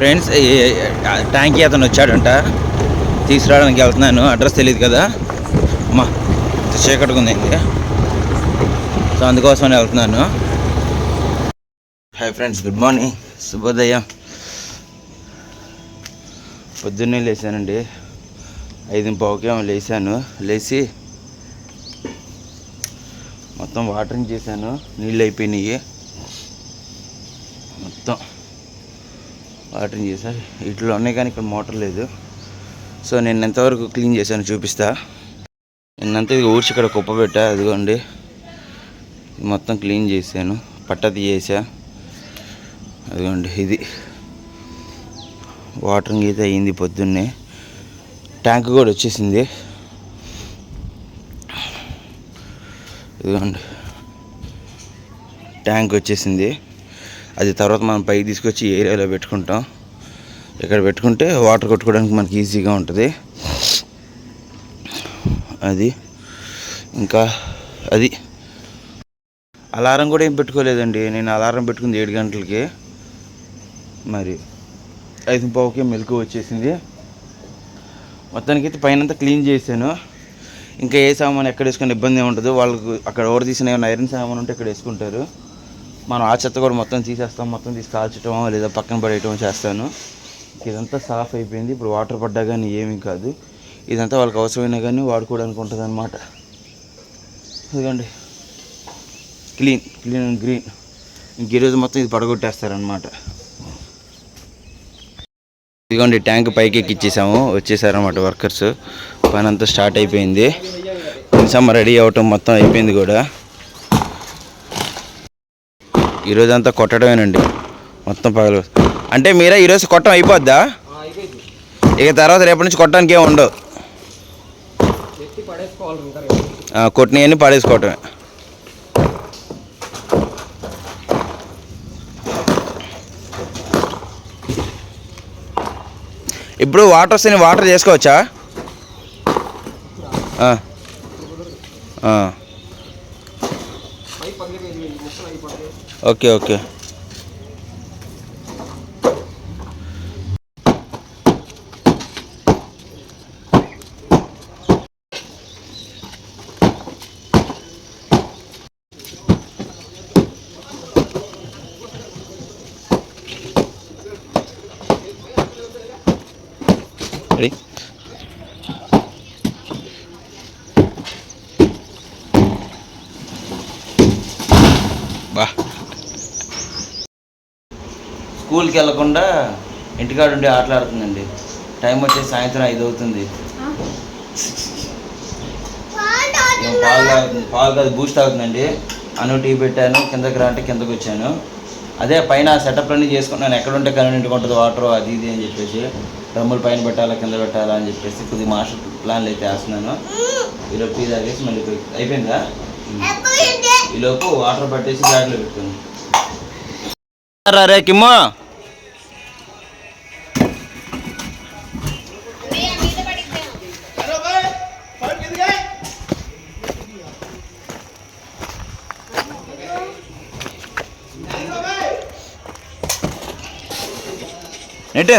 Friends ట్యాంకీ అతను వచ్చాడంట, తీసుకురావడానికి వెళ్తున్నాను. అడ్రస్ తెలియదు కదా అమ్మా, చీకటిగా ఉంది, సో అందుకోసమని వెళ్తున్నాను. హాయ్ ఫ్రెండ్స్, గుడ్ మార్నింగ్, శుభోదయం. పొద్దున్నే లేచానండి, 5:15 లేచాను. లేచి మొత్తం వాటరింగ్ చేశాను, నీళ్ళు అయిపోయినాయి, మొత్తం వాటరింగ్ చేశాను. వీటిలో ఉన్నాయి కానీ ఇక్కడ మోటార్ లేదు. సో నేను ఎంతవరకు క్లీన్ చేశాను చూపిస్తా. నిన్నంతా ఇది ఊడ్చి ఇక్కడ కుప్ప పెట్టా, అదిగోండి మొత్తం క్లీన్ చేశాను, పట్ట తీసేసా. అదిగోండి ఇది వాటరింగ్ అయితే అయ్యింది పొద్దున్నే. ట్యాంక్ కూడా వచ్చేసింది, ఇదిగోండి ట్యాంక్ వచ్చేసింది. అది తర్వాత మనం పైకి తీసుకొచ్చి ఏరియాలో పెట్టుకుంటాం. ఇక్కడ పెట్టుకుంటే వాటర్ కొట్టుకోవడానికి మనకి ఈజీగా ఉంటుంది. అది ఇంకా అది అలారం కూడా ఏం పెట్టుకోలేదండి. నేను అలారం పెట్టుకుంది 7 గంటలకి, మరి 5:15కి మెలకు వచ్చేసింది. మొత్తానికైతే పైనంతా క్లీన్ చేశాను. ఇంకా ఏ సామాన్ ఎక్కడ వేసుకునే ఇబ్బంది ఏమి ఉండదు. వాళ్ళకు అక్కడ ఓవర్ తీసిన ఏమైనా ఐరన్ సామాన్ ఉంటే ఇక్కడ వేసుకుంటారు. మనం ఆ చెత్త కూడా మొత్తం తీసేస్తాం, మొత్తం తీసి కాల్చటం లేదా పక్కన పడేయటం చేస్తాను. ఇదంతా సాఫ్ అయిపోయింది. ఇప్పుడు వాటర్ పడ్డా కానీ ఏమీ కాదు. ఇదంతా వాళ్ళకి అవసరమైనా కానీ వాడుకోవడానికి ఉంటుంది అన్నమాట. ఇదిగోండి క్లీన్ అండ్ గ్రీన్. ఇంక ఈరోజు మొత్తం ఇది పడగొట్టేస్తారనమాట. ఇదిగోండి ట్యాంక్ పైకి ఎక్కిచ్చేసాము, వచ్చేసారన్నమాట వర్కర్స్. పని అంతా స్టార్ట్ అయిపోయింది. నిమిషం రెడీ అవ్వటం మొత్తం అయిపోయింది కూడా. ఈరోజంతా కొట్టడమేనండి మొత్తం పగలు. అంటే మీరే ఈరోజు కొట్టడం అయిపోద్దా? ఇక తర్వాత రేపటి నుంచి కొట్టడానికి ఏమి ఉండవు, కొట్టినవన్నీ పడేసుకోవటమే. ఇప్పుడు వాటర్ వస్తే వాటర్ చేసుకోవచ్చా? Okay okay. బా, స్కూల్కి వెళ్ళకుండా ఇంటికాడ ఉండి ఆటలాడుతుందండి. టైం వచ్చేసి సాయంత్రం 5 అవుతుంది. పాలు కాదు, బూస్ట్ తాగుతుందండి. టీ పెట్టాను, కిందకి రా అంటే కిందకి వచ్చాను. అదే పైన సెటప్ అన్నీ చేసుకుంటున్నాను, ఎక్కడుంటే కన్వీనియంట్గా ఉంటుంది వాటర్ అది ఇది అని చెప్పేసి. డ్రమ్ములు పైన పెట్టాలా కింద పెట్టాలా అని చెప్పేసి కొద్దిగా మాస్టర్ ప్లాన్లు అయితే వేస్తున్నాను. ఈలోపు టీ తాగేసి మళ్ళీ అయిపోయిందా? ఈలోపు వాటర్ పట్టేసి బ్యాగ్లో పెట్టుకుంది. రే కిమ్మో, నెట్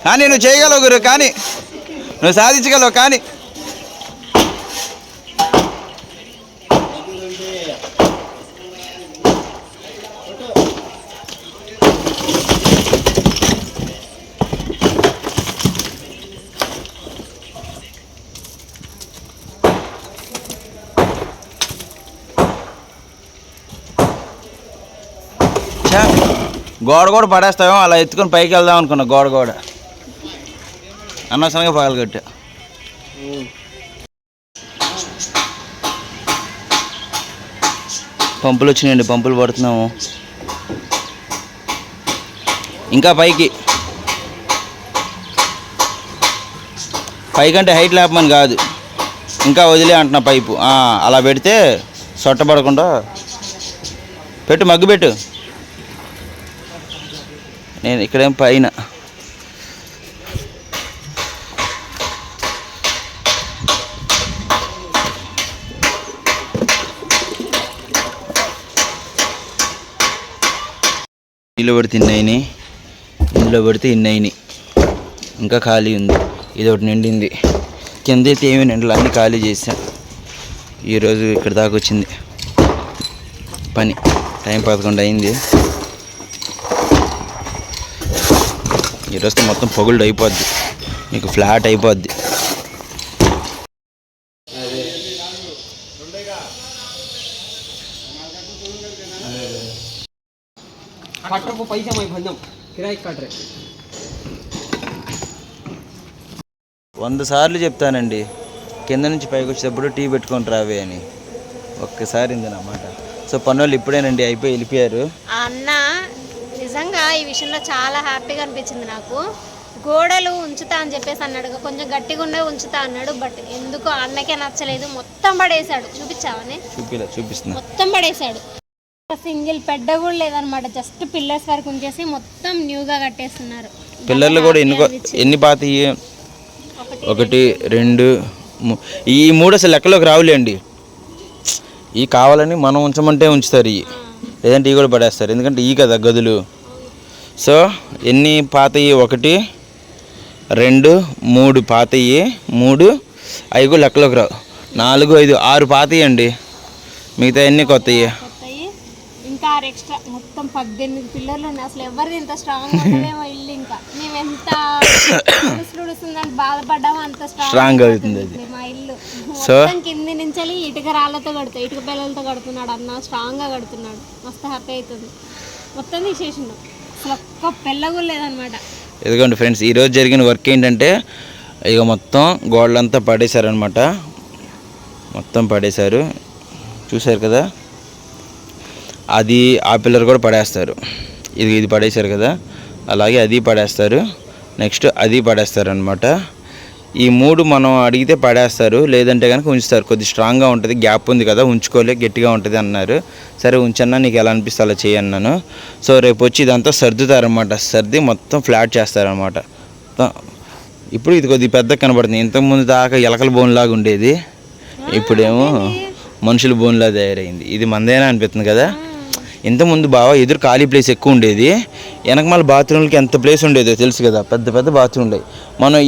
కానీ నువ్వు చేయగలవు గురు, కానీ నువ్వు సాధించగలవు. కానీ గోడ కూడా పడేస్తామో, అలా ఎత్తుకొని పైకి వెళ్దాం అనుకున్నా. గోడ కూడా అనవసరంగా పగలగట్టా. పంపులు వచ్చినాయండి, పంపులు పడుతున్నాము. ఇంకా పైకంటే హైట్ లేపమని కాదు, ఇంకా వదిలే అంటున్నా పైపు. అలా పెడితే సొట్టపడకుండా పెట్టు, మగ్గు పెట్టు. నేను ఇక్కడేం పైన నీళ్ళు పడితే ఇన్ని, ఇందులో పడితే ఇన్ని, ఇంకా ఖాళీ ఉంది. ఇది ఒకటి నిండింది. కింద అయితే ఏమి నిండలు, అన్నీ ఖాళీ చేసాం. ఈరోజు ఇక్కడ దాకా వచ్చింది పని. టైం 11 అయింది. ఈరోజు మొత్తం పొగుల్డ్ అయిపోద్ది, మీకు ఫ్లాట్ అయిపోద్ది. पैसा मैं भंजम किराए काट रहे 100 సార్లు చెప్తానండి, కింద నుంచి పైకి వచ్చేటప్పుడు టీ పెట్టుకొని రావే అని. ఒక్కసారి ఇందన్నమాట. సో పనులు ఇప్పుడేనండి అయిపోయి వెళ్ళిపోయారు. అన్న నిజంగా ఈ విషయంలో చాలా హ్యాపీగా అనిపించింది నాకు. గోడలు ఉంచుతా అని చెప్పేసి అన్నాడు, కొంచెం గట్టిగా ఉండే ఉంచుతా అన్నాడు. బట్ ఎందుకో అన్నకే నచ్చలేదు, మొత్తం పడేశాడు. చూపించావని చూపిస్తున్నా, మొత్తం పడేశాడు. సింగిల్ పెద్ద కూడా లేదనమాట, జస్ట్ పిల్లర్స్ వరకు ఉంచేసి మొత్తం న్యూగా కట్టేస్తున్నారు. పిల్లర్లు కూడా ఎన్ని పాత 1 2 ఈ 3 అసలు లెక్కలోకి రావులేండి. ఈ కావాలని మనం ఉంచమంటే ఉంచుతారు, ఇవి లేదంటే ఇవి కూడా పడేస్తారు. ఎందుకంటే ఈ కదా గదులు. సో ఎన్ని పాతయి? 1 2 3 పాతయి, 3 అవి కూడా లెక్కలోకి రావు. 4 5 6 పాతయి అండి, మిగతా అన్నీ కొత్తవి. ఇంకా ఎక్స్ట్రా మొత్తం 18 పిల్లర్లు ఉన్నాయి. అసలు ఎవరిది ఇంత స్ట్రాంగ్ ఉంటుందేమో ఇల్లు. ఇంకా మేము ఎంత ఉడుస్తుందని బాధపడ్డామో అంత స్ట్రాంగ్ అవుతుంది అది మా ఇల్లు. మొత్తం కింది నుంచి ఇటుక రాళ్ళతో కడతాయి, ఇటుక పిల్లలతో కడుతున్నాడు అన్న. స్ట్రాంగ్ గా కడుతున్నాడు, మస్తు హ్యాపీ అవుతుంది. మొత్తం తీసేసిండు, అసలు ఒక్క పిల్ల కూడా లేదనమాట. ఇదిగోండి ఫ్రెండ్స్, ఈరోజు జరిగిన వర్క్ ఏంటంటే ఇక మొత్తం గోడలంతా పడేశారనమాట. మొత్తం పడేశారు, చూశారు కదా. అది ఆ పిల్లర్ కూడా పడేస్తారు. ఇది పడేశారు కదా, అలాగే అది పడేస్తారు. నెక్స్ట్ అది పడేస్తారు అనమాట. ఈ 3 మనం అడిగితే పడేస్తారు, లేదంటే కనుక ఉంచుతారు. కొద్ది స్ట్రాంగ్గా ఉంటుంది, గ్యాప్ ఉంది కదా, ఉంచుకోలే, గట్టిగా ఉంటుంది అన్నారు. సరే ఉంచన్నా, నీకు ఎలా అనిపిస్తే అలా చేయన్నాను. సో రేపు వచ్చి ఇదంతా సర్దుతారనమాట. సర్ది మొత్తం ఫ్లాట్ చేస్తారనమాట. ఇప్పుడు ఇది కొద్దిగా పెద్ద కనబడుతుంది. ఇంతకుముందు దాకా ఎలకల బోన్ లాగా ఉండేది, ఇప్పుడేమో మనుషుల బోన్లా తయారైంది. ఇది మందేనా అనిపిస్తుంది కదా. ఇంతకుముందు బాగా ఎదురు ఖాళీ ప్లేస్ ఎక్కువ ఉండేది, వెనకమాల బాత్రూమ్లకి ఎంత ప్లేస్ ఉండేదో తెలుసు కదా, పెద్ద పెద్ద బాత్రూమ్లు. మనం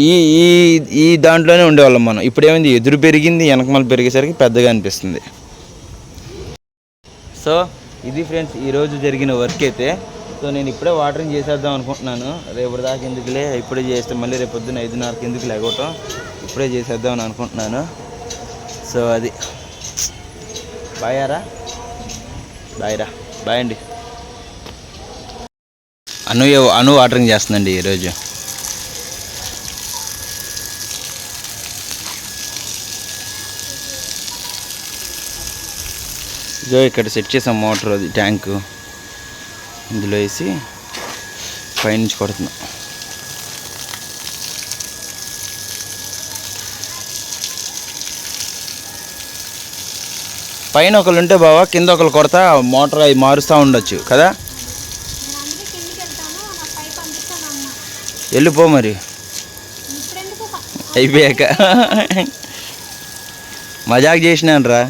ఈ దాంట్లోనే ఉండేవాళ్ళం మనం. ఇప్పుడు ఏమైంది, ఎదురు పెరిగింది, వెనకమాల పెరిగేసరికి పెద్దగా అనిపిస్తుంది. సో ఇది ఫ్రెండ్స్ ఈరోజు జరిగిన వర్క్ అయితే. సో నేను ఇప్పుడే వాటరింగ్ చేసేద్దాం అనుకుంటున్నాను. రేపు దాకా ఎందుకులే, ఇప్పుడే చేస్తే మళ్ళీ రేపు పొద్దున్న 5:30కి ఎందుకు లేకపోవటం, ఇప్పుడే చేసేద్దాం అని అనుకుంటున్నాను. సో అది బాయారా, బాయ్రా, బాయ్ అండి. అను వాటరింగ్ చేస్తుందండి ఈరోజు. ఇదో ఇక్కడ సెట్ చేసాం మోటార్, అది ట్యాంకు. ఇందులో వేసి పైనుంచి కొడుతున్నాం. పైన ఒకళ్ళు ఉంటే బావా, కింద ఒకళ్ళు కొడతా మోటార్ అవి మారుస్తూ ఉండొచ్చు కదా. వెళ్ళిపో మరి అయిపోయాక. మజాక్ చేసినాను రా.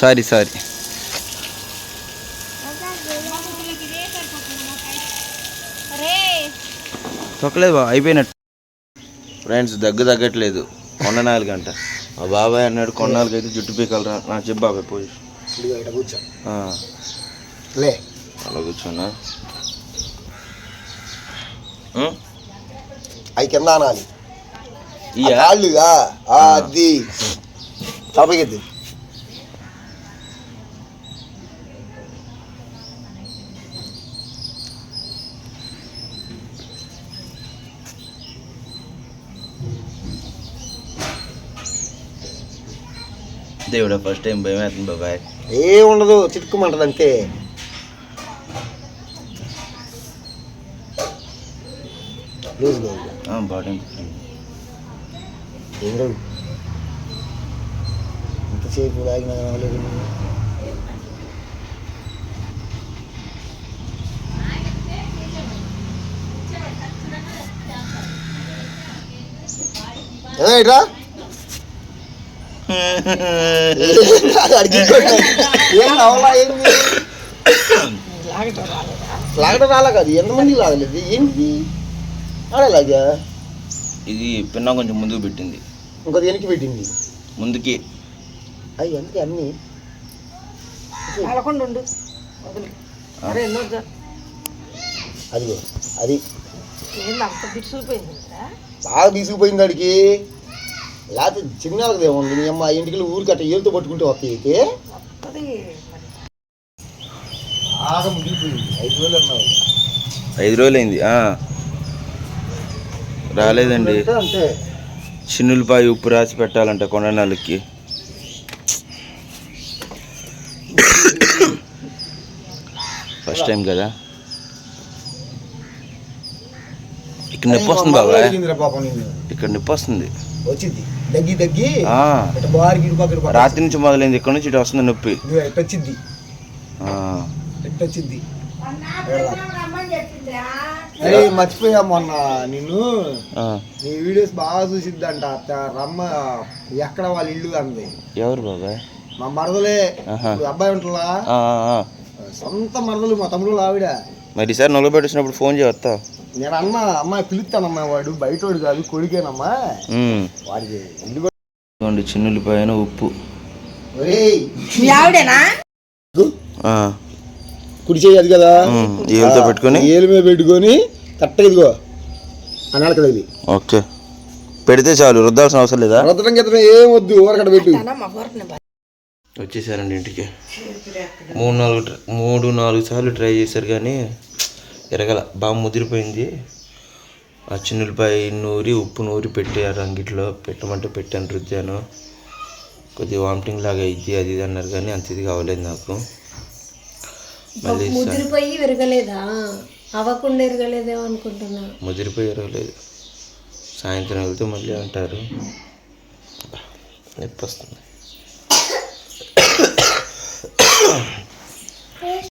సారీ తొక్కలేదు బాబా, అయిపోయినట్టు. ఫ్రెండ్స్ తగ్గట్లేదు. కొండనాలుగు గంట మా బాబాయ్ అన్నాడు, కొండనాలుగు అయితే జుట్టు పీకలరా. నాకు చెప్పు బాబాయ్, పోయి అలా కూర్చోనా. అవి కింద అనాలి, అది తప్పగిద్ది. దేవుడా ఫస్ట్ టైం భయం అవుతుంది బాబాయ్. ఏముండదు, చిట్టుకుమంటది అంతే. బాడీ ఎంతసేపు లాగినా రాలేదు. ఏమైరా ఏం అవలా ఏంది లాగడం రాలా కాదు ఎంతమందికి లాగలేదు ఏంటి ఆడలాగా ఇది పిన్న కొంచెం ముందుకు పెట్టింది, ఇంకోది వెనక్కి పెట్టింది ముందుకి. అవి అంతే అన్నీ అదిగో అది బాగా బీసుకుపోయింది వాడికి. లేకపోతే చిన్నది ఏముంది నీ అమ్మ ఇంటికి ఊరికి అట్ట ఏళ్ళతో పట్టుకుంటే వస్తాయి అయితే బాగా ముగిపోయింది. 5 రోజులు అన్నావు 5 రోజులు అయింది. రాలేదండి. అంతే చిన్నులపాయ ఉప్పు రాసి పెట్టాలంట కొండనాళ్ళకి. ఫస్ట్ టైం కదా. ఇక్కడ నొప్పి వస్తుంది బాబా, ఇక్కడ నొప్పి వస్తుంది. వచ్చింది దగ్గి దగ్గి రాత్రి నుంచి మొదలైంది, ఇక్కడ నుంచి ఇటు వస్తుంది నొప్పి. ఎట్టొచ్చింది ఎట్టొచ్చింది మర్చిపోయా మొన్న నిన్ను నీ వీడియోస్ బాగా చూసిద్దంట రమ్మ ఎక్కడ వాళ్ళ ఇల్లు అంది. ఎవరు బాబాయ్? మా మరదలే అబ్బాయి ఉంటుందా సొంత మరదలు మా తమ్ముడు ఆవిడ. మరి ఈసారి నొలబెట్టినప్పుడు ఫోన్ చేయవస్తా. నేను అన్న అమ్మాయి పిలుస్తానమ్మా, వాడు బయటోడు కాదు కొడుకేనమ్మా వాడికి ఇల్లు. చిన్నులపాయన ఉప్పు కుడి చేయి అది కదా ఏలుతో పెట్టుకొని ఏలు మీద పెట్టుకొని కరెక్ట్గా ఇదిగో అనాలి కదా ఇది. ఓకే పెడితే చాలు, రుద్దాల్సిన అవసరం లేదా? రుద్దడం గిద్దడం ఏం వద్దు, ఊరకడ పెట్టు. వచ్చేసారండి ఇంటికి. 3-4 సార్లు ట్రై చేశారు కానీ ఎరగల, బాగా ముదిరిపోయింది. ఆ చిన్నులపాయ నూరి ఉప్పు నూరి పెట్టారు అంగిట్లో, పెట్టమంటే పెట్టాను, రుద్దాను. కొద్దిగా వామిటింగ్ లాగా అయింది అది ఇది అన్నారు కానీ అంత ఇది కావలేదు నాకు. మళ్ళీ ముదిరిపోయి విరగలేదా? అవ్వకుండా విరగలేదేమో అనుకుంటున్నా. ముదిరిపోయి విరగలేదు. సాయంత్రం వెళ్తే మళ్ళీ అంటారు. నొప్పి వస్తుంది.